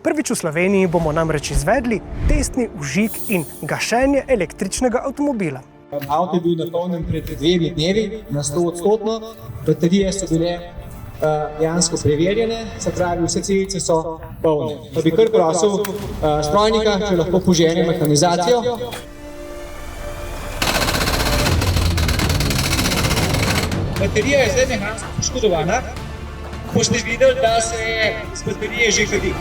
Prvič v Sloveniji bomo namreč izvedli testni vžig in gašenje električnega avtomobila. Avto je bil napolnjen pred 2 dnevi na 100%, baterije so bile dejansko preverjene, se pravi, vse celice so polne. Pa bi kar prosil strojnika, če lahko požene mehanizacijo. Baterija je zdaj mehansko poškodovana. Boste videli, da se z baterije že kadi.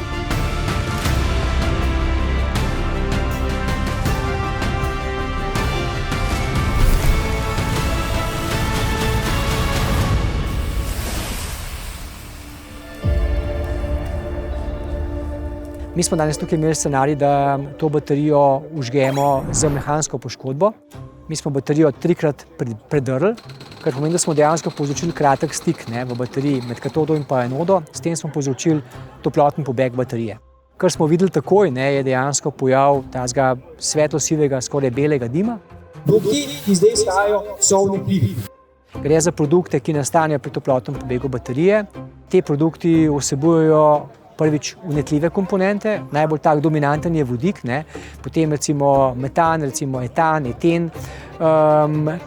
Mi smo danes tukaj imeli scenarij, da to baterijo vžgemo z mehansko poškodbo. Mi smo baterijo 3-krat predrli, kar pomeni, da smo dejansko povzročili kratek stik v bateriji med katodo in pa anodo. S tem smo povzročili toplotni pobeg baterije. Kar smo videli takoj, je dejansko pojav tazga svetlo-sivega, skoraj belega dima. Produkti, ki zdaj izhajajo, so vnetljivi. Gre za produkte, ki nastanejo pri toplotnem pobegu baterije. Te produkti vsebujejo prvič vnetljive komponente, najbolj tak dominanten je vodik, potem recimo metan, recimo etan, eten,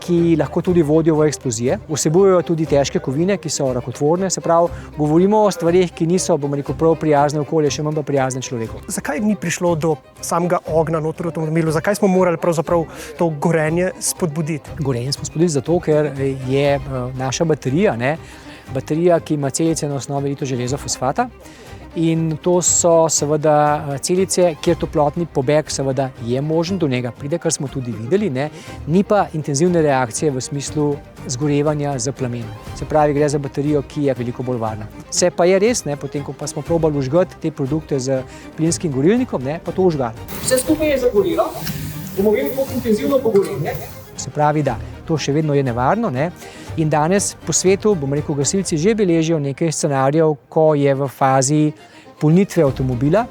ki lahko tudi vodijo v eksplozije. Vsebujejo tudi težke kovine, ki so rakotvorne, se pravi, govorimo o stvarih, ki niso, prav prijazne okolje, še manj pa prijazne človeku. Zakaj ni prišlo do samega ognja noter v avtomobilu? Zakaj smo morali pravzaprav to gorenje spodbuditi? Gorenje smo spodbudili zato, ker je naša baterija, baterija, ki ima celice na osnovi litoželezofosfata. In to so seveda celice, kjer toplotni pobeg seveda je možen, do njega pride, kar smo tudi videli, ni pa intenzivne reakcije v smislu zgorevanja z plamenom. Se pravi, gre za baterijo, ki je veliko bolj varna. Se pa je res, potem ko pa smo probali vžgati te produkte z plinskim gorilnikom, pa to vžgali. Vse skupaj je zagorelo, bomo imeli koliko intenzivno pogorenje. Se pravi, da to še vedno je nevarno, In danes po svetu, gasilci že beležijo nekaj scenarijev, ko je v fazi polnitve avtomobila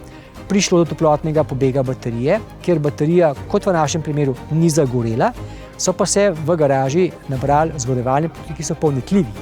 prišlo do toplotnega pobega baterije, ker baterija, kot v našem primeru, ni zagorela, so pa se v garaži nabrali zgorevalni produkti, ki so pa vnetljivi.